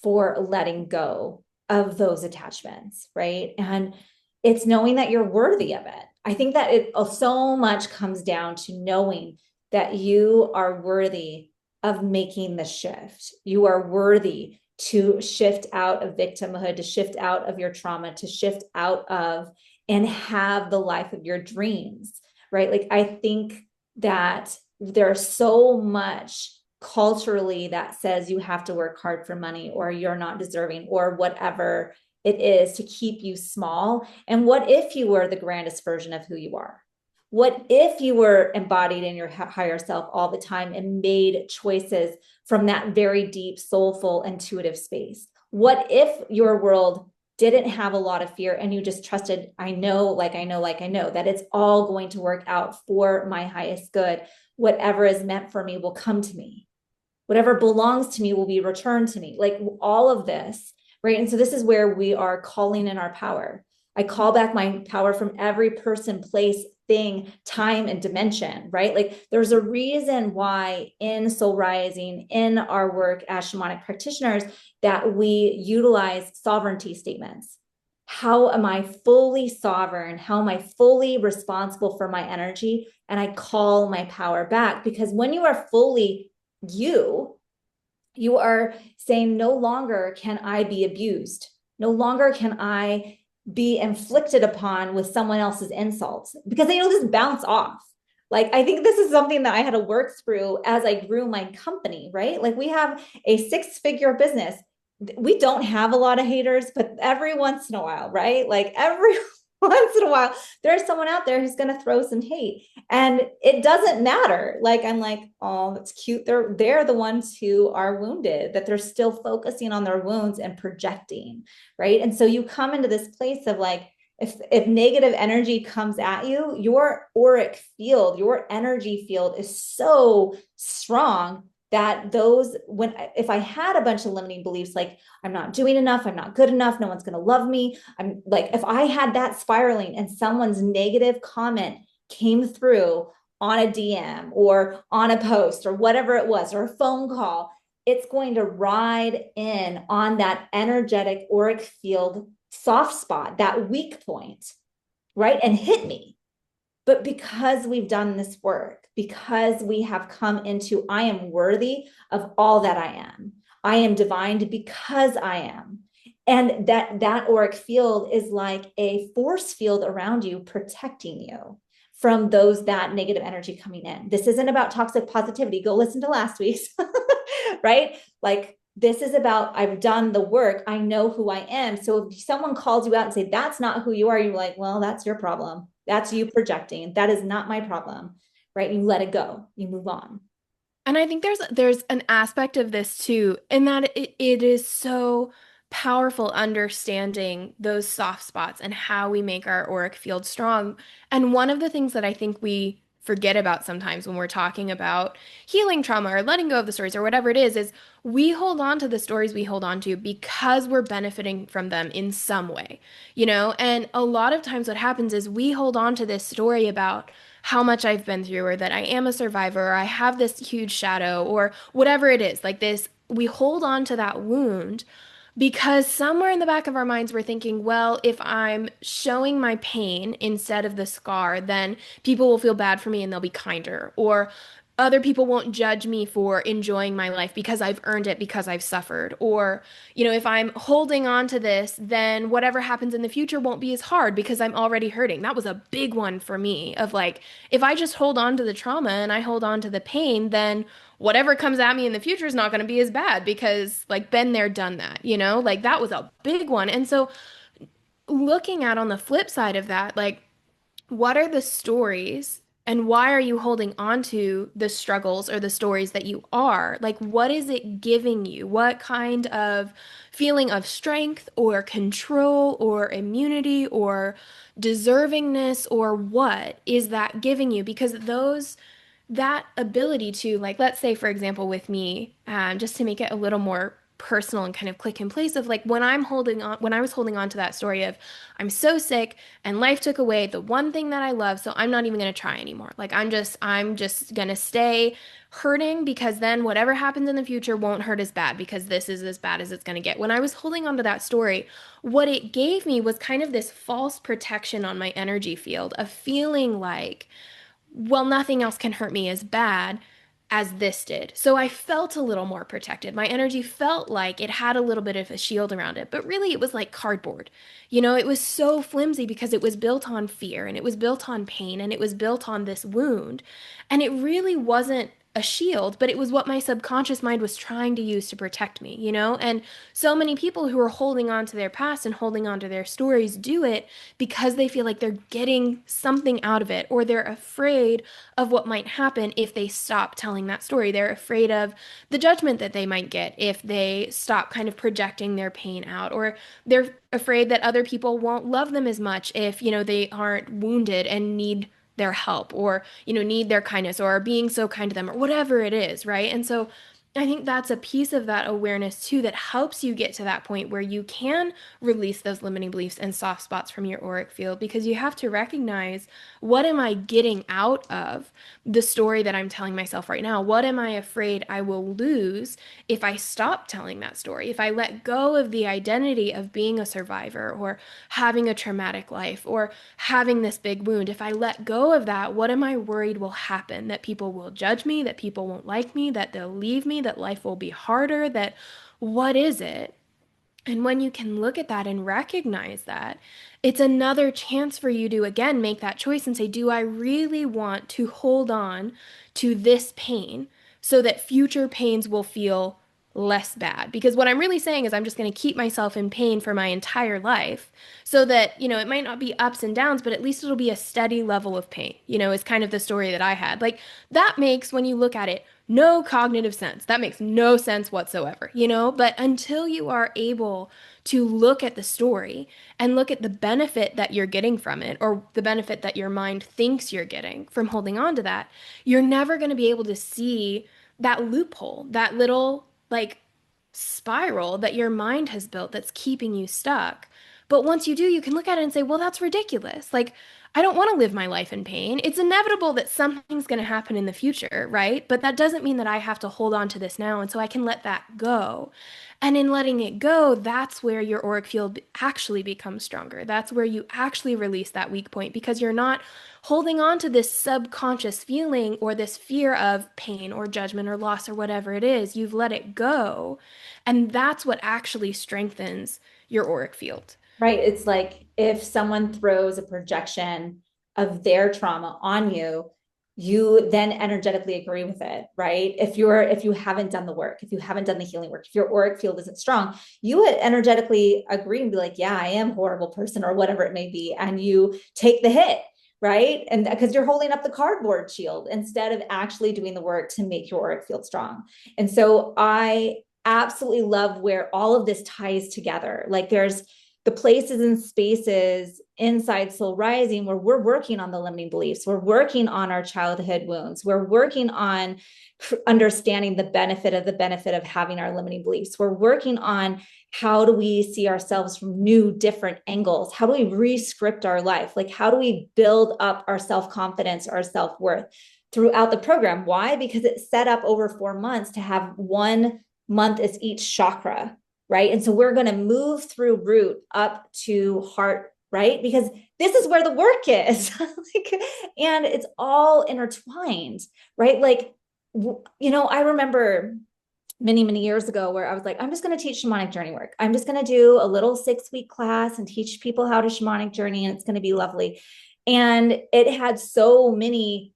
for letting go of those attachments, right? And it's knowing that you're worthy of it. I think that it so much comes down to knowing that you are worthy of making the shift. You are worthy to shift out of victimhood, to shift out of your trauma, to shift out of and have the life of your dreams, right? Like, I think that there's so much culturally that says you have to work hard for money or you're not deserving or whatever it is to keep you small. And what if you were the grandest version of who you are? What if you were embodied in your higher self all the time and made choices from that very deep, soulful, intuitive space? What if your world didn't have a lot of fear and you just trusted, I know, that it's all going to work out for my highest good. Whatever is meant for me will come to me. Whatever belongs to me will be returned to me. Like all of this, right? And so this is where we are calling in our power. I call back my power from every person, place, thing, time, and dimension, right? Like there's a reason why in Soul Rising, in our work as shamanic practitioners, that we utilize sovereignty statements. How am I fully sovereign? How am I fully responsible for my energy? And I call my power back, because when you are fully you are saying, no longer can I be abused. No longer can I be inflicted upon with someone else's insults, because they just bounce off. Like, I think this is something that I had to work through as I grew my company, right? Like, we have a 6-figure business. We don't have a lot of haters, but every once in a while, right? Like every once in a while, there's someone out there who's going to throw some hate, and it doesn't matter. Like, I'm like, oh, that's cute. They're the ones who are wounded, that they're still focusing on their wounds and projecting, right? And so you come into this place of like, if negative energy comes at you, your auric field, your energy field is so strong that if I had a bunch of limiting beliefs, like I'm not doing enough, I'm not good enough, no one's going to love me, I'm like, if I had that spiraling and someone's negative comment came through on a DM or on a post or whatever it was, or a phone call, it's going to ride in on that energetic auric field soft spot, that weak point, right? And hit me. But because we've done this work, because we have come into, I am worthy of all that I am divine because I am. And that auric field is like a force field around you, protecting you from that negative energy coming in. This isn't about toxic positivity. Go listen to last week's, right? Like, this is about, I've done the work. I know who I am. So if someone calls you out and say, that's not who you are, you're like, well, that's your problem. That's you projecting. That is not my problem, right? You let it go. You move on.
And I think there's an aspect of this too, in that it is so powerful understanding those soft spots and how we make our auric field strong. And one of the things that I think we forget about sometimes when we're talking about healing trauma or letting go of the stories or whatever it is we hold on to the stories we hold on to because we're benefiting from them in some way, you know? And a lot of times what happens is we hold on to this story about how much I've been through, or that I am a survivor, or I have this huge shadow, or whatever it is, like this, we hold on to that wound because somewhere in the back of our minds we're thinking, well, if I'm showing my pain instead of the scar, then people will feel bad for me and they'll be kinder. Or other people won't judge me for enjoying my life because I've earned it because I've suffered. Or, if I'm holding on to this, then whatever happens in the future won't be as hard because I'm already hurting. That was a big one for me of like, if I just hold on to the trauma and I hold on to the pain, then whatever comes at me in the future is not going to be as bad because like been there, done that, like that was a big one. And so looking at on the flip side of that, like what are the stories and why are you holding on to the struggles or the stories that you are? Like, what is it giving you? What kind of feeling of strength or control or immunity or deservingness or what is that giving you? Because that ability to, like, let's say, for example, with me, just to make it a little more personal and kind of click in place of like when I was holding on to that story of I'm so sick and life took away the one thing that I love, so I'm not even going to try anymore. Like I'm just going to stay hurting because then whatever happens in the future won't hurt as bad because this is as bad as it's going to get. When I was holding on to that story, what it gave me was kind of this false protection on my energy field of feeling like, well, nothing else can hurt me as bad as this did. So I felt a little more protected. My energy felt like it had a little bit of a shield around it, but really it was like cardboard. It was so flimsy because it was built on fear and it was built on pain and it was built on this wound. And it really wasn't a shield, but it was what my subconscious mind was trying to use to protect me. And so many people who are holding on to their past and holding on to their stories do it because they feel like they're getting something out of it, or they're afraid of what might happen if they stop telling that story. They're afraid of the judgment that they might get if they stop kind of projecting their pain out, or they're afraid that other people won't love them as much if, they aren't wounded and need their help, or need their kindness, or are being so kind to them, or whatever it is, right? And so I think that's a piece of that awareness too that helps you get to that point where you can release those limiting beliefs and soft spots from your auric field, because you have to recognize, what am I getting out of the story that I'm telling myself right now? What am I afraid I will lose if I stop telling that story? If I let go of the identity of being a survivor or having a traumatic life or having this big wound, if I let go of that, what am I worried will happen? That people will judge me, that people won't like me, that they'll leave me, that life will be harder, that what is it? And when you can look at that and recognize that, it's another chance for you to again make that choice and say, do I really want to hold on to this pain so that future pains will feel less bad? Because what I'm really saying is I'm just going to keep myself in pain for my entire life so that, it might not be ups and downs, but at least it'll be a steady level of pain, is kind of the story that I had. Like that makes, when you look at it, no cognitive sense. That makes no sense whatsoever. But until you are able to look at the story and look at the benefit that you're getting from it, or the benefit that your mind thinks you're getting from holding on to that, you're never going to be able to see that loophole, that little like spiral that your mind has built that's keeping you stuck. But once you do, you can look at it and say, well, that's ridiculous. Like, I don't want to live my life in pain. It's inevitable that something's going to happen in the future, right? But that doesn't mean that I have to hold on to this now. And so I can let that go. And in letting it go, that's where your auric field actually becomes stronger. That's where you actually release that weak point because you're not holding on to this subconscious feeling or this fear of pain or judgment or loss or whatever it is. You've let it go. And that's what actually strengthens your auric field.
Right. It's like if someone throws a projection of their trauma on you, you then energetically agree with it, right? If you haven't done the work, if you haven't done the healing work, if your auric field isn't strong, you would energetically agree and be like, yeah, I am a horrible person or whatever it may be. And you take the hit, right? And because you're holding up the cardboard shield instead of actually doing the work to make your auric field strong. And so I absolutely love where all of this ties together. Like there's the places and spaces inside Soul Rising where we're working on the limiting beliefs, we're working on our childhood wounds, we're working on understanding the benefit of having our limiting beliefs. We're working on how do we see ourselves from new, different angles? How do we re-script our life? Like, how do we build up our self-confidence, our self-worth throughout the program? Why? Because it's set up over 4 months to have 1 month as each chakra, right? And so we're going to move through root up to heart, right? Because this is where the work is. And it's all intertwined, right? Like, I remember many, many years ago where I was like, I'm just going to teach shamanic journey work. I'm just going to do a little 6-week class and teach people how to shamanic journey, and it's going to be lovely. And it had so many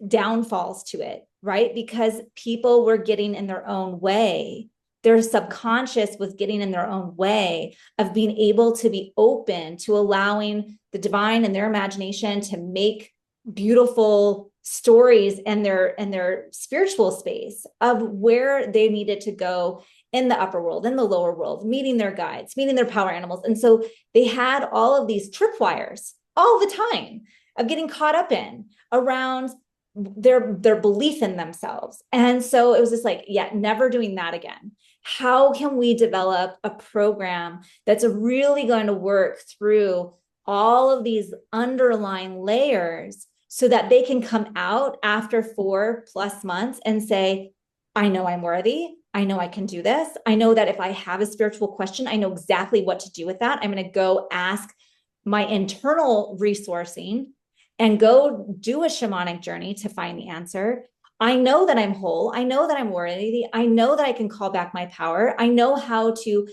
downfalls to it, right? Because people were getting in their own way. Their subconscious was getting in their own way of being able to be open to allowing the divine and their imagination to make beautiful stories in their spiritual space of where they needed to go in the upper world, in the lower world, meeting their guides, meeting their power animals. And so they had all of these tripwires all the time of getting caught up in around their belief in themselves. And so it was just like, yeah, never doing that again. How can we develop a program that's really going to work through all of these underlying layers so that they can come out after 4+ months and say, I know I'm worthy. I know I can do this. I know that if I have a spiritual question, I know exactly what to do with that. I'm going to go ask my internal resourcing and go do a shamanic journey to find the answer. I know that I'm whole. I know that I'm worthy. I know that I can call back my power. I know how to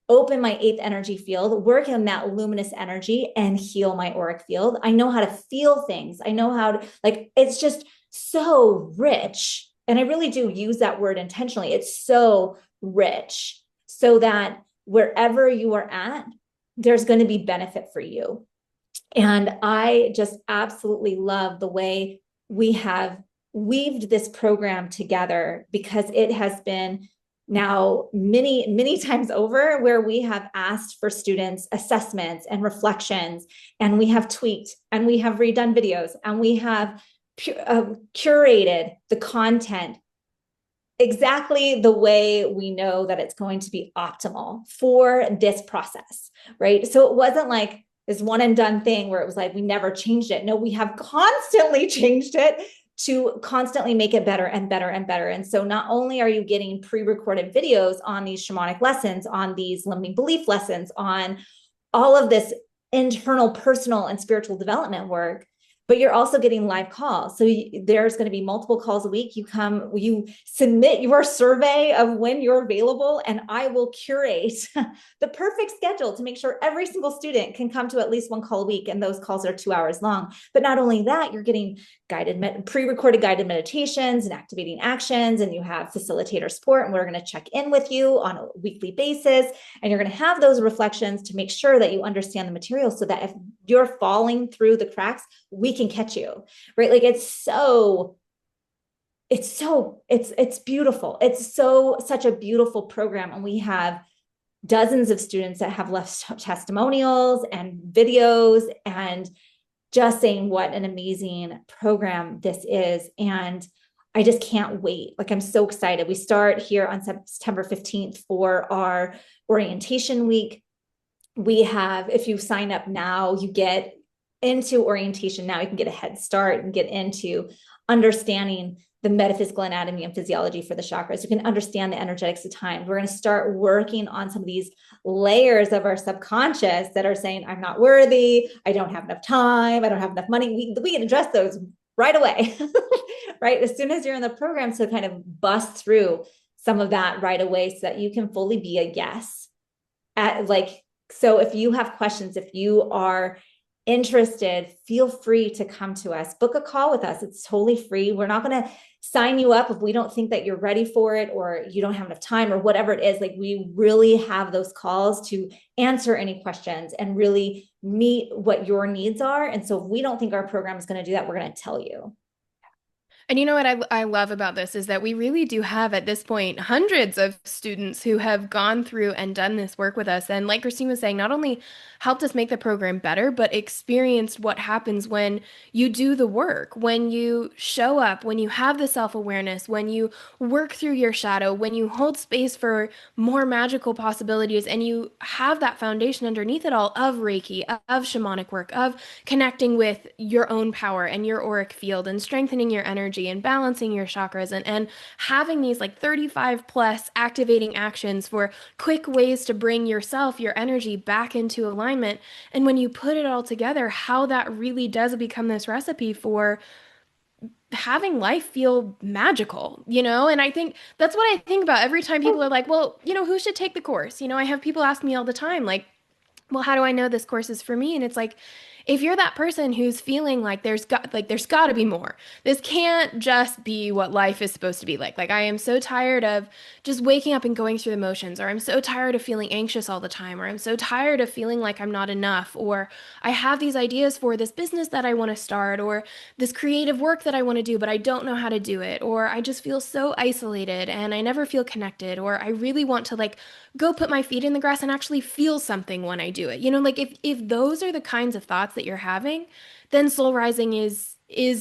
open my 8th energy field, work on that luminous energy and heal my auric field. I know how to feel things. I know how to, like, it's just so rich. And I really do use that word intentionally. It's so rich so that wherever you are at, there's going to be benefit for you. And I just absolutely love the way we have weaved this program together, because it has been now many, many times over where we have asked for students assessments and reflections, and we have tweaked and we have redone videos and we have curated the content exactly the way we know that it's going to be optimal for this process, right? So it wasn't like this one and done thing where it was like, we never changed it. No, we have constantly changed it to constantly make it better and better and better. And so not only are you getting pre-recorded videos on these shamanic lessons, on these limiting belief lessons, on all of this internal, personal, and spiritual development work, but you're also getting live calls. So there's going to be multiple calls a week. You submit your survey of when you're available, and I will curate the perfect schedule to make sure every single student can come to at least one call a week. And those calls are 2 hours long. But not only that, you're getting pre-recorded guided meditations and activating actions, and you have facilitator support, and we're going to check in with you on a weekly basis. And you're going to have those reflections to make sure that you understand the material so that if you're falling through the cracks, we can catch you, right? Like it's beautiful. It's such a beautiful program. And we have dozens of students that have left testimonials and videos and just saying what an amazing program this is. And I just can't wait. Like, I'm so excited. We start here on September 15th for our orientation week. We have, if you sign up now, you get into orientation now, you can get a head start and get into understanding the metaphysical anatomy and physiology for the chakras. You can understand the energetics of time. We're going to start working on some of these layers of our subconscious that are saying, I'm not worthy, I don't have enough time, I don't have enough money. We can address those right away, right? As soon as you're in the program, so kind of bust through some of that right away so that you can fully be a yes at like, so if you have questions, if you are interested, feel free to come to us, book a call with us. It's totally free. We're not going to sign you up if we don't think that you're ready for it or you don't have enough time or whatever it is. Like, we really have those calls to answer any questions and really meet what your needs are. And so if we don't think our program is going to do that, we're going to tell you.
And you know what I love about this is that we really do have at this point hundreds of students who have gone through and done this work with us. And like Christine was saying, not only helped us make the program better, but experienced what happens when you do the work, when you show up, when you have the self-awareness, when you work through your shadow, when you hold space for more magical possibilities, and you have that foundation underneath it all of Reiki, of shamanic work, of connecting with your own power and your auric field and strengthening your energy and balancing your chakras and having these like 35 plus activating actions for quick ways to bring yourself, your energy back into alignment. And when you put it all together, how that really does become this recipe for having life feel magical, you know? And I think that's what I think about every time people are like, well, you know, who should take the course? You know, I have people ask me all the time, like, well, how do I know this course is for me? And it's like, if you're that person who's feeling like there's got to be more. This can't just be what life is supposed to be like. Like I am so tired of just waking up and going through the motions, or I'm so tired of feeling anxious all the time, or I'm so tired of feeling like I'm not enough, or I have these ideas for this business that I want to start, or this creative work that I want to do, but I don't know how to do it, or I just feel so isolated and I never feel connected, or I really want to like go put my feet in the grass and actually feel something when I do it. You know, like if those are the kinds of thoughts that you're having, then soul rising is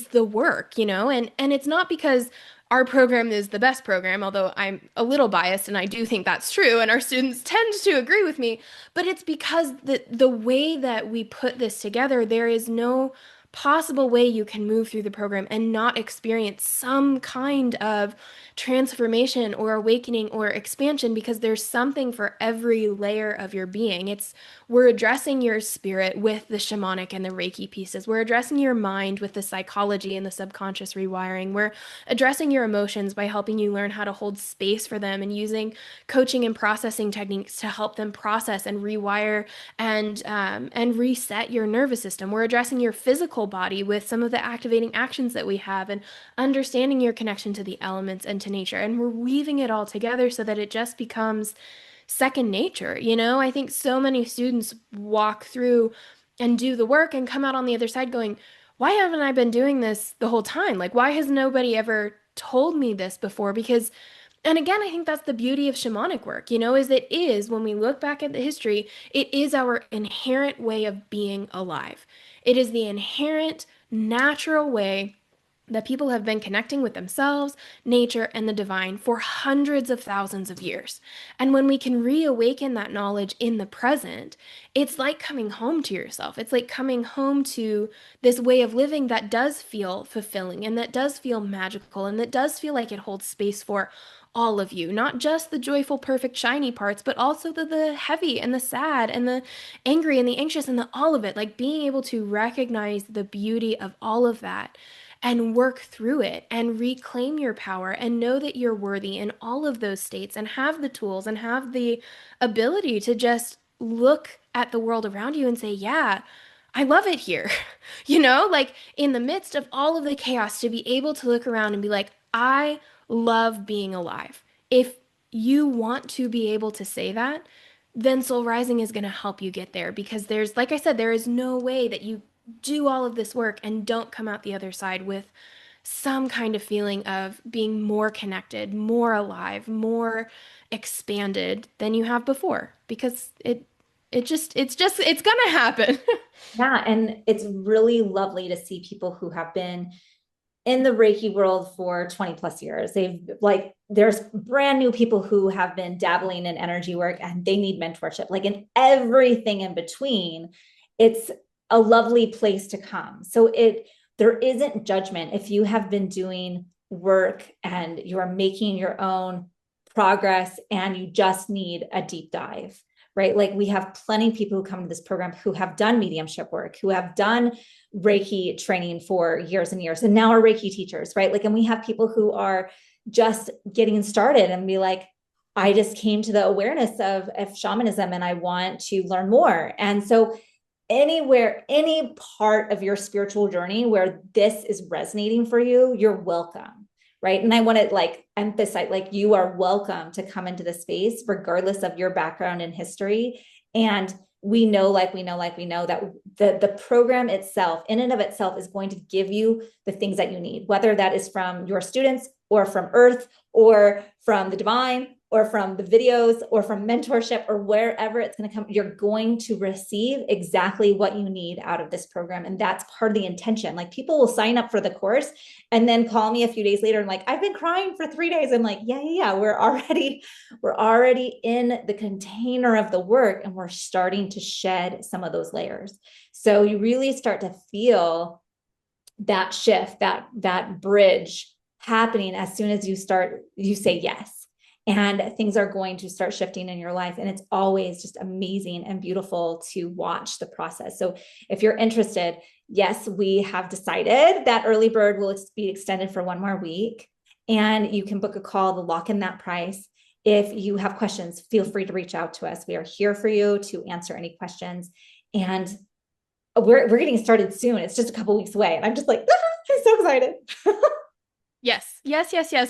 the work, you know? And it's not because our program is the best program, although I'm a little biased and I do think that's true and our students tend to agree with me, but it's because the way that we put this together, there is no possible way you can move through the program and not experience some kind of transformation or awakening or expansion because there's something for every layer of your being. We're addressing your spirit with the shamanic and the Reiki pieces. We're addressing your mind with the psychology and the subconscious rewiring. We're addressing your emotions by helping you learn how to hold space for them and using coaching and processing techniques to help them process and rewire and reset your nervous system. We're addressing your physical body with some of the activating actions that we have and understanding your connection to the elements and to nature. And we're weaving it all together so that it just becomes second nature. You know, I think so many students walk through and do the work and come out on the other side going, why haven't I been doing this the whole time? Like, why has nobody ever told me this before? Because and again, I think that's the beauty of shamanic work, you know, is it is, when we look back at the history, it is our inherent way of being alive. It is the inherent, natural way that people have been connecting with themselves, nature, and the divine for hundreds of thousands of years. And when we can reawaken that knowledge in the present, it's like coming home to yourself. It's like coming home to this way of living that does feel fulfilling and that does feel magical and that does feel like it holds space for all of you, not just the joyful, perfect, shiny parts, but also the heavy and the sad and the angry and the anxious and the all of it. Like being able to recognize the beauty of all of that and work through it and reclaim your power and know that you're worthy in all of those states and have the tools and have the ability to just look at the world around you and say, yeah, I love it here. You know, like in the midst of all of the chaos, to be able to look around and be like, I love being alive. If you want to be able to say that, then Soul Rising is going to help you get there because there's, like I said, there is no way that you do all of this work and don't come out the other side with some kind of feeling of being more connected, more alive, more expanded than you have before because it's gonna happen.
Yeah. And it's really lovely to see people who have been in the Reiki world for 20 plus years. They've like, there's brand new people who have been dabbling in energy work and they need mentorship, like in everything in between. It's a lovely place to come. So there isn't judgment. If you have been doing work and you are making your own progress and you just need a deep dive, right? Like we have plenty of people who come to this program who have done mediumship work, who have done Reiki training for years and years, and now are Reiki teachers, right? Like, and we have people who are just getting started and be like, I just came to the awareness of shamanism and I want to learn more. And so anywhere, any part of your spiritual journey where this is resonating for you, you're welcome. Right. And I want to like emphasize, like, you are welcome to come into the space, regardless of your background and history. And we know that the program itself, in and of itself, is going to give you the things that you need, whether that is from your students or from Earth or from the divine or from the videos or from mentorship or wherever it's going to come. You're going to receive exactly what you need out of this program. And that's part of the intention. Like, people will sign up for the course and then call me a few days later and like, I've been crying for 3 days. I'm like, yeah. We're already in the container of the work and we're starting to shed some of those layers. So you really start to feel that shift, that bridge happening as soon as you say yes. And things are going to start shifting in your life. And it's always just amazing and beautiful to watch the process. So if you're interested, yes, we have decided that early bird will be extended for 1 more week. And you can book a call to lock in that price. If you have questions, feel free to reach out to us. We are here for you to answer any questions. And we're getting started soon. It's just a couple weeks away. And I'm just like, I'm so excited.
Yes.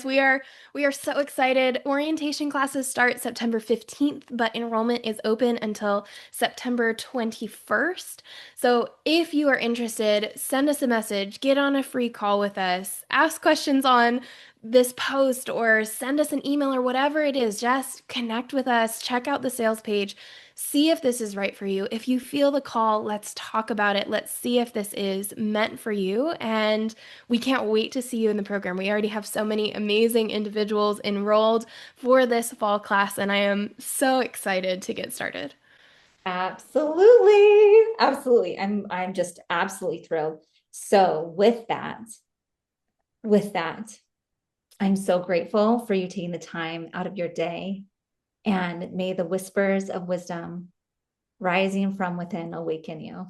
We are so excited. Orientation classes start September 15th, but enrollment is open until September 21st. So if you are interested, send us a message, get on a free call with us, ask questions on this post or send us an email or whatever it is. Just connect with us, check out the sales page, see if this is right for you. If you feel the call, let's talk about it. Let's see if this is meant for you. And we can't wait to see you in the program. We already have so many amazing individuals enrolled for this fall class, and I am so excited to get started.
Absolutely. Absolutely. I'm just absolutely thrilled. So with that, I'm so grateful for you taking the time out of your day, and may the whispers of wisdom rising from within awaken you.